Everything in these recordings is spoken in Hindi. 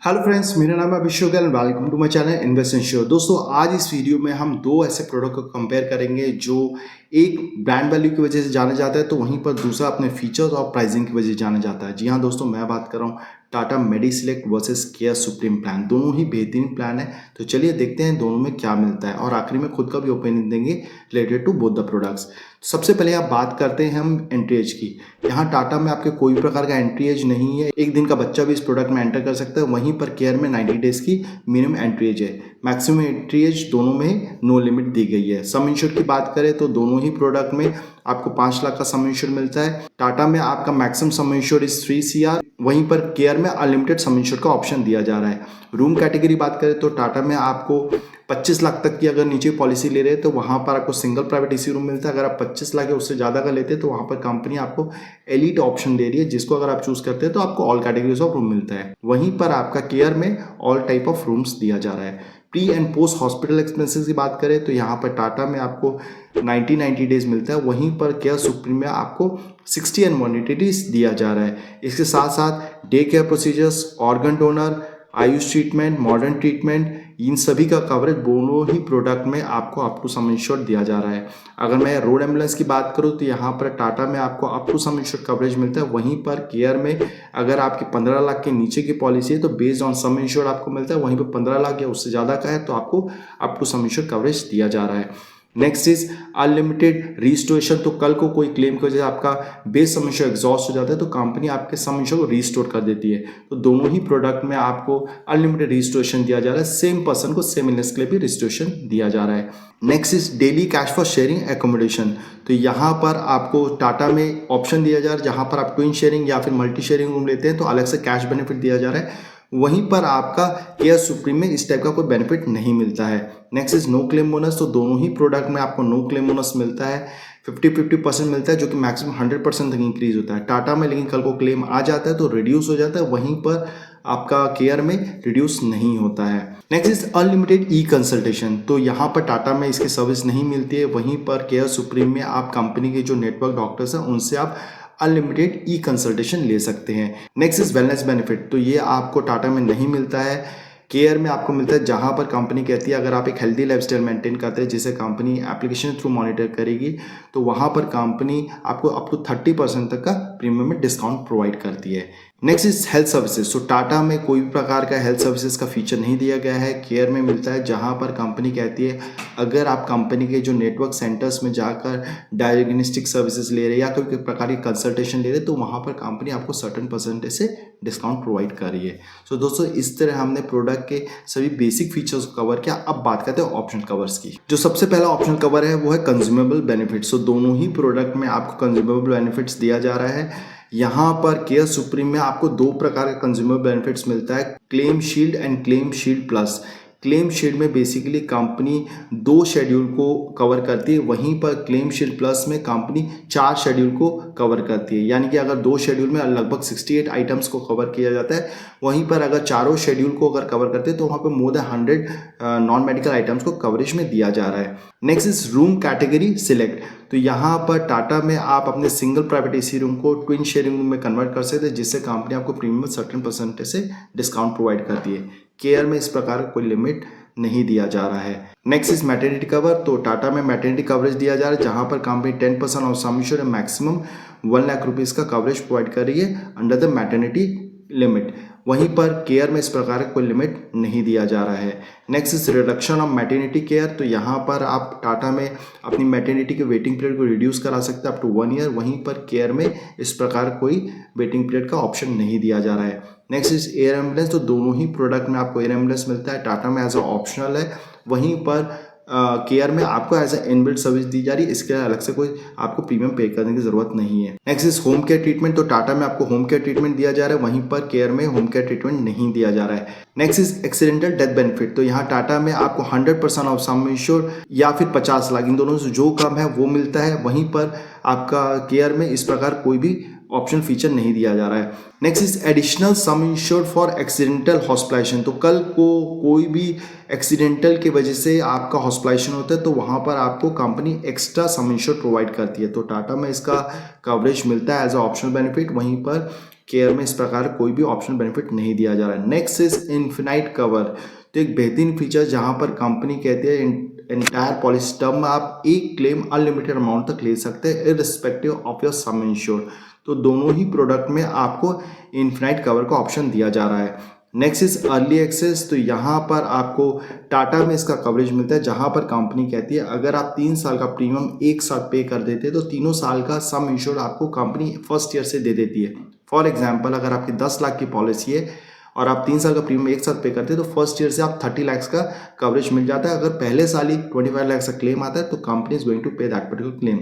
हेलो फ्रेंड्स, मेरा नाम है Abhishek and welcome to my channel invest insure. दोस्तों, आज इस वीडियो में हम दो ऐसे प्रोडक्ट को कंपेयर करेंगे जो एक ब्रांड वैल्यू की वजह से जाना जाता है, तो वहीं पर दूसरा अपने फीचर्स और प्राइसिंग की वजह से जाना जाता है। जी हाँ दोस्तों, मैं बात कर रहा हूँ Tata Mediselect versus Care Supreme plan. दोनों ही बेहतरीन प्लान है, तो चलिए देखते हैं दोनों में क्या मिलता है और आखिरी में खुद का भी ओपिनियन देंगे related to both the products. सबसे पहले आप बात करते हैं हम एंट्री एज की। यहाँ टाटा में आपके कोई प्रकार का एंट्री एज नहीं है, एक दिन का बच्चा भी इस प्रोडक्ट में एंटर कर सकता है। वहीं पर केयर में 90 डेज की मिनिमम एंट्री एज है, मैक्सिमम एंट्री एज दोनों में नो लिमिट दी गई है। सम इंश्योर की बात करें तो दोनों ही प्रोडक्ट में आपको 5 लाख का सम इंश्योर मिलता है। टाटा में आपका maximum some ensure is 3 CR, वहीं पर केयर में अनलिमिटेड सम इंश्योर का ऑप्शन दिया जा रहा है। रूम कैटेगरी बात करें तो टाटा में आपको 25 लाख तक की अगर नीचे पॉलिसी ले रहे हैं तो वहाँ पर आपको सिंगल प्राइवेट एसी रूम मिलता है। अगर आप 25 लाख या उससे ज़्यादा का लेते हैं तो वहाँ पर कंपनी आपको एलिट ऑप्शन दे रही है, जिसको अगर आप चूज करते हैं तो आपको ऑल कैटेगरीज ऑफ रूम मिलता है। वहीं पर आपका केयर में ऑल टाइप ऑफ रूम्स दिया जा रहा है। Pre and post hospital expenses की बात करें तो यहाँ पर टाटा में आपको 90 डेज मिलता है, वहीं पर केयर सुप्रीम में आपको 60 एंड 180 डेज दिया जा रहा है। इसके साथ साथ day care procedures, organ donor, AYUSH treatment, modern treatment, इन सभी का कवरेज दोनों ही प्रोडक्ट में आपको अप टू सम इंश्योर दिया जा रहा है। अगर मैं रोड एम्बुलेंस की बात करूं तो यहाँ पर टाटा में आपको up to sum insure coverage मिलता है। वहीं पर केयर में अगर आपकी 15 लाख के नीचे की पॉलिसी है तो बेस्ड ऑन सम इंश्योर आपको मिलता है, वहीं पर 15 लाख या उससे ज़्यादा का है तो आपको up to sum insure coverage दिया जा रहा है। Next is unlimited restoration. तो कल को कोई क्लेम की वजह से आपका बेस सम इंश्योर एग्जॉस्ट हो जाता है तो कंपनी आपके सम इंश्योर को रिस्टोर कर देती है। तो दोनों ही प्रोडक्ट में आपको अनलिमिटेड रिस्टोरेशन दिया जा रहा है। सेम पर्सन को सेम इलनेस के लिए भी रिस्टोरेशन दिया जा रहा है। Next is daily cash for sharing accommodation. तो यहाँ पर आपको टाटा में ऑप्शन दिया जा रहा है, जहाँ पर आप ट्विन शेयरिंग या फिर मल्टी शेयरिंग रूम लेते हैं तो अलग से कैश बेनिफिट दिया जा रहा है। वहीं पर आपका केयर सुप्रीम में इस टाइप का कोई बेनिफिट नहीं मिलता है। Next is no claim bonus. तो दोनों ही प्रोडक्ट में आपको नो क्लेम बोनस मिलता है, 50-50% मिलता है, जो कि मैक्सिमम 100% तक इंक्रीज होता है। टाटा में लेकिन कल को क्लेम आ जाता है तो रिड्यूस हो जाता है, वहीं पर आपका केयर में रिड्यूस नहीं होता है। Next is unlimited e consultation. तो यहाँ पर टाटा में इसकी सर्विस नहीं मिलती है, वहीं पर केयर सुप्रीम में आप कंपनी के जो नेटवर्क डॉक्टर्स हैं उनसे आप अनलिमिटेड ई कंसल्टेशन ले सकते हैं। Next is wellness benefit. तो ये आपको टाटा में नहीं मिलता है, केयर में आपको मिलता है, जहां पर कंपनी कहती है अगर आप एक हेल्दी लाइफस्टाइल मेंटेन करते हैं जिसे कंपनी एप्लीकेशन थ्रू मॉनिटर करेगी तो वहां पर कंपनी आपको अप टू 30% तक का प्रीमियम में डिस्काउंट प्रोवाइड करती है। Next is health services. तो टाटा में कोई भी प्रकार का हेल्थ सर्विसेज का फीचर नहीं दिया गया है, केयर में मिलता है, जहां पर कंपनी कहती है अगर आप कंपनी के जो नेटवर्क सेंटर्स में जाकर डायग्नोस्टिक सर्विसेज ले रहे हैं या कोई प्रकार की कंसल्टेशन ले रहे हैं तो वहां पर कंपनी आपको सर्टेन परसेंटेज से डिस्काउंट प्रोवाइड कर रही है। सो दोस्तों, इस तरह हमने प्रोडक्ट के सभी बेसिक फीचर्स को कवर किया। अब बात करते हैं ऑप्शनल कवर्स की। जो सबसे पहला ऑप्शनल कवर है वो है कंज्यूमेबल बेनिफिट्स। तो दोनों ही प्रोडक्ट में आपको कंज्यूमेबल बेनिफिट्स दिया जा रहा है। यहाँ पर केयर सुप्रीम में आपको दो प्रकार का कंज्यूमर बेनिफिट्स मिलता है, claim shield and claim shield plus. Claim shield में बेसिकली कंपनी 2 शेड्यूल को कवर करती है, वहीं पर क्लेम शील्ड प्लस में कंपनी 4 शेड्यूल को कवर करती है। यानी कि अगर 2 शेड्यूल में लगभग 68 आइटम्स को कवर किया जाता है, वहीं पर अगर चारों शेड्यूल को अगर कवर करते हैं तो वहाँ पर more than 100 non medical items को कवरेज में दिया जा रहा है। Next is room category select. तो यहाँ पर टाटा में आप अपने सिंगल प्राइवेट एसी रूम को ट्विन शेयरिंग रूम में कन्वर्ट कर सकते हैं, जिससे कंपनी आपको प्रीमियम सर्टेन परसेंटेज से डिस्काउंट प्रोवाइड करती है। केयर में इस प्रकार कोई लिमिट नहीं दिया जा रहा है। Next is maternity cover. तो टाटा में मैटरनिटी कवरेज दिया जा रहा है, जहां पर company 10% of sum insure maximum 1 lakh rupees का कवरेज प्रोवाइड कर रही है अंडर द मैटरनिटी लिमिट। वहीं पर केयर में इस प्रकार कोई लिमिट नहीं दिया जा रहा है। Next is reduction of maternity care. तो यहाँ पर आप टाटा में अपनी मैटरनिटी के वेटिंग पीरियड को रिड्यूस करा सकते हैं अप टू 1 ईयर, वहीं पर केयर में इस प्रकार कोई वेटिंग पीरियड का ऑप्शन नहीं दिया जा रहा है। Next is air ambulance. तो दोनों ही प्रोडक्ट में आपको एयर एम्बुलेंस मिलता है, टाटा में एज अ ऑप्शनल है, वहीं पर केयर में आपको एज ए इनबिल्ट सर्विस दी जा रही है, इसके अलग से कोई आपको प्रीमियम पे करने की जरूरत नहीं है। Next is home care treatment. तो टाटा में आपको होम केयर ट्रीटमेंट दिया जा रहा है, वहीं पर केयर में होम केयर ट्रीटमेंट नहीं दिया जा रहा है। Next is accidental death benefit. तो यहाँ टाटा में आपको 100% ऑफ सम इंश्योर या फिर 50 लाख, इन दोनों से जो कम है वो मिलता है, वहीं पर आपका केयर में इस प्रकार कोई भी ऑप्शन फीचर नहीं दिया जा रहा है। Next is additional sum insured for accidental hospitalisation. तो कल को कोई भी एक्सीडेंटल की वजह से आपका हॉस्पिटलाइजेशन होता है तो वहां पर आपको कंपनी एक्स्ट्रा सम इंश्योर्ड प्रोवाइड करती है। तो टाटा में इसका कवरेज मिलता है एज अ ऑप्शनल बेनिफिट, वहीं पर केयर में इस प्रकार कोई भी ऑप्शनल बेनिफिट नहीं दिया जा रहा है। Next is infinite cover. तो एक बेहतरीन फीचर जहां पर कंपनी कहती है एंटायर पॉलिसी टर्म में आप एक क्लेम अनलिमिटेड अमाउंट तक ले सकते हैं irrespective of your some insured. तो दोनों ही प्रोडक्ट में आपको इन्फिनाइट कवर का ऑप्शन दिया जा रहा है। Next is early access. तो यहाँ पर आपको टाटा में इसका कवरेज मिलता है जहाँ पर कंपनी कहती है अगर आप 3 साल का प्रीमियम एक साथ पे कर देते हैं तो तीनों साल का सम इंश्योर्ड आपको कंपनी फर्स्ट ईयर से दे देती है। फॉर एग्जाम्पल अगर आपकी 10 लाख की पॉलिसी है और आप 3 साल का प्रीमियम एक साथ पे करते हैं तो फर्स्ट ईयर से आप 30 लाख का कवरेज मिल जाता है। अगर पहले साल ही 25 लाख का क्लेम आता है तो कंपनी इज गोइंग टू पे दैट पर्टिकुलर क्लेम।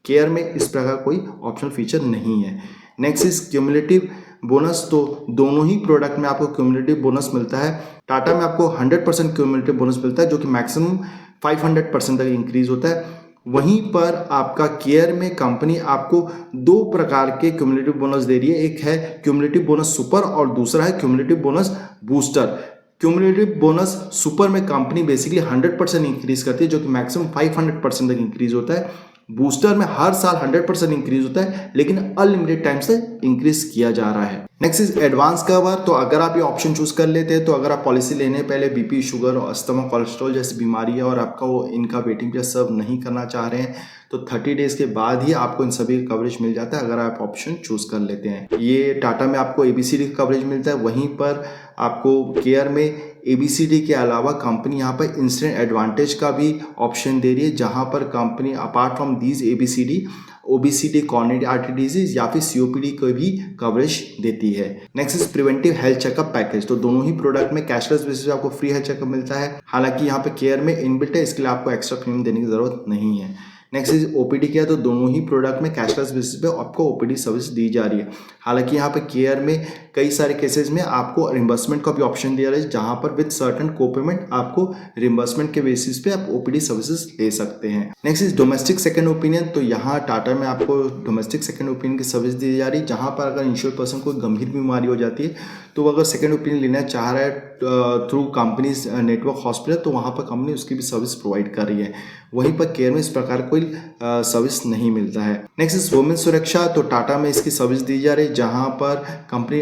केयर में इस प्रकार कोई ऑप्शनल फीचर नहीं है। Next is cumulative bonus. तो दोनों ही प्रोडक्ट में आपको क्यूमुलेटिव बोनस मिलता है। टाटा में आपको 100% क्यूमुलेटिव बोनस मिलता है जो कि मैक्सिमम 500% तक इंक्रीज होता है। वहीं पर आपका केयर में कंपनी आपको 2 प्रकार के क्यूमुलेटिव बोनस दे रही है। एक है क्यूमुलेटिव बोनस सुपर और दूसरा है cumulative bonus booster. Cumulative bonus super में कंपनी बेसिकली 100% इंक्रीज करती है जो कि मैक्सिमम 500% तक इंक्रीज होता है। बूस्टर में हर साल 100% इंक्रीज होता है लेकिन अनलिमिटेड टाइम से इंक्रीज किया जा रहा है। Next is advance cover. तो अगर आप ये ऑप्शन चूज कर लेते हैं तो अगर आप पॉलिसी लेने पहले बीपी, शुगर और अस्थमा, कोलेस्ट्रॉल जैसी बीमारी है और आपका वो इनका वेटिंग पीरियड सर्व नहीं करना चाह रहे हैं तो 30 डेज के बाद ही आपको इन सभी कवरेज मिल जाता है अगर आप ऑप्शन चूज कर लेते हैं। ये टाटा में आपको ABCD कवरेज मिलता है, वहीं पर आपको केयर में ABCD के अलावा कंपनी यहाँ पर इंस्टेंट एडवांटेज का भी ऑप्शन दे रही है जहाँ पर company apart from these ABCD OBCD, coronary artery disease या फिर COPD को भी कवरेज देती है। Next is preventive health checkup package. तो दोनों ही प्रोडक्ट में कैशलेस बेसिस पे आपको फ्री हेल्थ चेकअप मिलता है। हालांकि यहाँ पे केयर में इनबिल्ट है, इसके लिए आपको एक्स्ट्रा प्रीमियम देने की जरूरत नहीं है। Next is OPD care. तो दोनों ही प्रोडक्ट में कैशलेस बेसिस पे आपको OPD सर्विस दी जा रही है। हालांकि यहाँ पे केयर में कई सारे केसेस में आपको रिम्बर्समेंट का भी ऑप्शन दिया रहा है जहाँ पर विद सर्टन को पेमेंट आपको रिम्बर्समेंट के बेसिस पे आप OPD सर्विसेज ले सकते हैं। Next is domestic second opinion. तो यहाँ टाटा में आपको डोमेस्टिक सेकंड ओपिनियन की सर्विस दी जा रही है जहाँ पर अगर इंश्योर्ड पर्सन को गंभीर बीमारी हो जाती है तो वो अगर सेकंड ओपिनियन लेना चाह रहा है थ्रू कंपनीज नेटवर्क हॉस्पिटल तो वहाँ पर कंपनी उसकी भी सर्विस प्रोवाइड कर रही है। वहीं पर केयर में इस प्रकार कोई सर्विस नहीं मिलता है। नेक्स्ट इज वुमेन सुरक्षा। तो टाटा में इसकी सर्विस दी जा रही है जहाँ पर company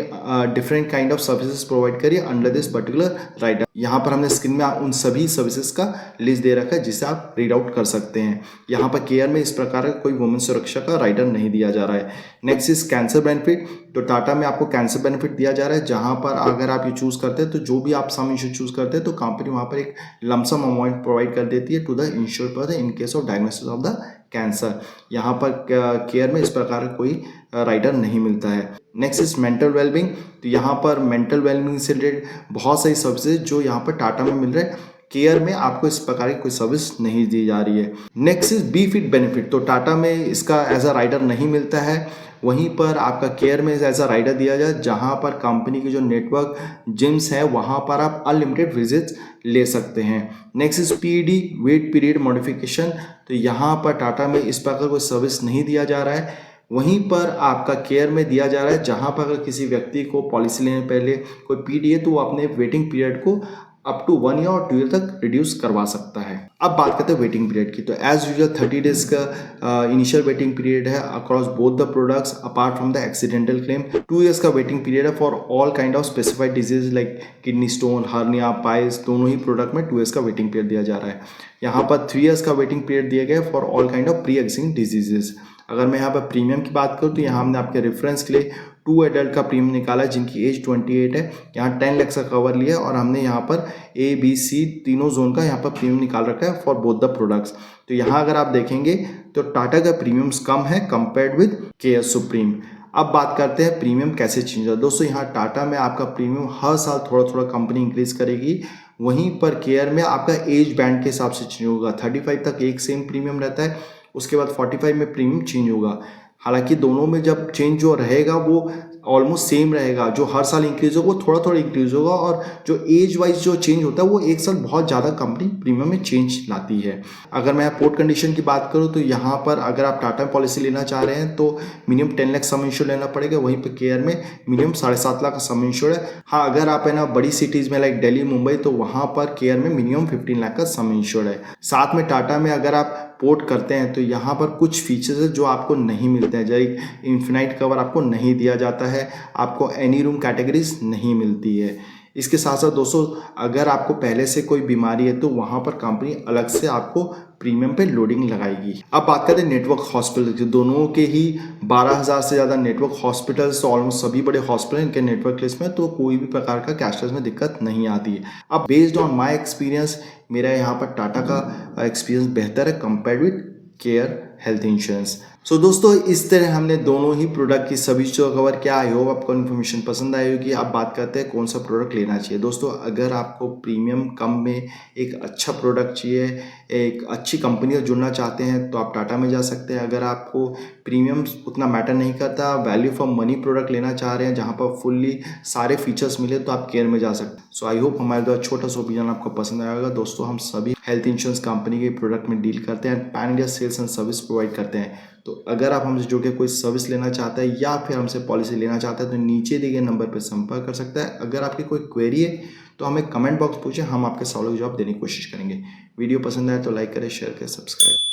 different kind of services provide करिए अंडर दिस पर्टिकुलर राइटर। यहाँ पर हमने स्क्रीन में उन सभी सर्विसेज का लिस्ट दे रखा है जिसे आप रीड आउट कर सकते हैं। यहाँ पर केयर में इस प्रकार का कोई वुमेन सुरक्षा का राइटर नहीं दिया जा रहा है। Next is cancer benefit. तो टाटा में आपको कैंसर बेनिफिट दिया जा रहा है जहाँ पर अगर आप ये चूज करते हैं तो जो भी आप सम इंश्योर चूज करते हैं तो कंपनी वहाँ पर एक लमसम अमाउंट प्रोवाइड कर देती है to the insured person in case of diagnosis of the cancer. यहाँ पर केयर में इस प्रकार का कोई राइटर नहीं मिलता है। Next is mental wellbeing. तो यहाँ पर मेंटल वेलबींग से रिलेटेड बहुत सारी सर्विसेज जो यहाँ पर टाटा में मिल रहे हैं, केयर में आपको इस प्रकार की कोई सर्विस नहीं दी जा रही है। Next is be fit benefit. तो टाटा में इसका एज अ राइडर नहीं मिलता है, वहीं पर आपका केयर में ऐसा राइडर दिया जाए जहां पर कंपनी की जो नेटवर्क जिम्स है वहां पर आप अनलिमिटेड विजिट्स ले सकते हैं। Next is PED wait period modification. तो यहाँ पर टाटा में इस प्रकार कोई सर्विस नहीं दिया जा रहा है, वहीं पर आपका केयर में दिया जा रहा है जहां पर अगर किसी व्यक्ति को पॉलिसी लेने पहले कोई PED है तो वो अपने वेटिंग पीरियड को अप टू 1 ईयर और 2 ईयर तक रिड्यूस करवा सकता है। अब बात करते हैं वेटिंग पीरियड की। तो एज यूजुअल 30 डेज का इनिशियल वेटिंग पीरियड है across both the products apart from the accidental claim. 2 years का वेटिंग पीरियड है for all kind of specified disease like kidney stone, hernia, piles. दोनों ही प्रोडक्ट में 2 ईयर्स का वेटिंग पीरियड दिया जा रहा है। यहाँ पर 3 ईयर्स का वेटिंग पीरियड दिया गया है for all kind of pre existing diseases. अगर मैं यहाँ पर प्रीमियम की बात करूँ तो यहाँ हमने आपके रेफरेंस के लिए 2 एडल्ट का प्रीमियम निकाला है जिनकी एज 28 है। यहाँ 10 लाख का कवर लिया है और हमने यहाँ पर ABC तीनों जोन का यहाँ पर प्रीमियम निकाल रखा है फॉर बोथ द प्रोडक्ट्स। तो यहाँ अगर आप देखेंगे तो टाटा का प्रीमियम्स कम है कंपेयर्ड विद केयर सुप्रीम। अब बात करते हैं प्रीमियम कैसे चेंज होगा। दोस्तों यहाँ टाटा में आपका प्रीमियम हर साल थोड़ा थोड़ा कंपनी इंक्रीज करेगी, वहीं पर केयर में आपका एज बैंड के हिसाब से चेंज होगा। 35 तक एक सेम प्रीमियम रहता है, उसके बाद 45 में प्रीमियम चेंज होगा। हालांकि दोनों में जब चेंज जो रहेगा वो ऑलमोस्ट सेम रहेगा, जो हर साल इंक्रीज होगा वो थोड़ा थोड़ा इंक्रीज होगा, और जो एज वाइज जो चेंज होता है वो एक साल बहुत ज़्यादा कंपनी प्रीमियम में चेंज लाती है। अगर मैं पोर्ट कंडीशन की बात करूँ तो यहाँ पर अगर आप टाटा पॉलिसी लेना चाह रहे हैं तो मिनिमम 10 लाख सम इंश्योर लेना पड़ेगा, वहीं पर केयर में मिनिमम 7.5 लाख का सम इंश्योर है। हाँ, अगर आप है ना बड़ी सिटीज़ में लाइक दिल्ली, मुंबई तो वहाँ पर केयर में मिनिमम 15 लाख का सम इंश्योर है। साथ में टाटा में अगर आप पोर्ट करते हैं तो यहाँ पर कुछ फीचर्स है जो आपको नहीं मिलते हैं। जैसे इन्फिनाइट कवर आपको नहीं दिया जाता है, आपको एनी रूम कैटेगरीज नहीं मिलती है। इसके साथ साथ दोस्तों अगर आपको पहले से कोई बीमारी है तो वहाँ पर कंपनी अलग से आपको प्रीमियम पे लोडिंग लगाएगी। अब बात करते हैं नेटवर्क हॉस्पिटल की। दोनों के ही 12,000 से ज़्यादा नेटवर्क हॉस्पिटल्स, ऑलमोस्ट सभी बड़े हॉस्पिटल इनके नेटवर्क लिस्ट में, तो कोई भी प्रकार का कैशलेस में दिक्कत नहीं आती है। अब बेस्ड ऑन माई एक्सपीरियंस मेरा यहाँ पर टाटा का एक्सपीरियंस बेहतर है compared with care health insurance. So दोस्तों इस तरह हमने दोनों ही प्रोडक्ट की सभी चीज़ों कवर किया। आई होप आपको इन्फॉर्मेशन पसंद आई होगी। अब बात करते हैं कौन सा प्रोडक्ट लेना चाहिए। दोस्तों अगर आपको प्रीमियम कम में एक अच्छा प्रोडक्ट चाहिए, एक अच्छी कंपनी से जुड़ना चाहते हैं तो आप टाटा में जा सकते हैं। अगर आपको प्रीमियम उतना मैटर नहीं करता, वैल्यू फॉर मनी प्रोडक्ट लेना चाह रहे हैं जहाँ पर फुल्ली सारे फीचर्स मिले, तो आप केयर में जा सकते हैं। सो आई होप हमारे द्वारा छोटा सा ओपिनियन आपको पसंद आएगा। दोस्तों हम सभी हेल्थ इंश्योरेंस कंपनी के प्रोडक्ट में डील करते हैं, pan India sales and service provide करते हैं। तो अगर आप हमसे जुड़ के कोई सर्विस लेना चाहते हैं या फिर हमसे पॉलिसी लेना चाहते हैं तो नीचे दिए गए नंबर पर संपर्क कर सकता है। अगर आपकी कोई क्वेरी है तो हमें कमेंट बॉक्स पूछें, हम आपके सवालों के जवाब देने की कोशिश करेंगे। वीडियो पसंद आए तो लाइक करें, शेयर करें, सब्सक्राइब।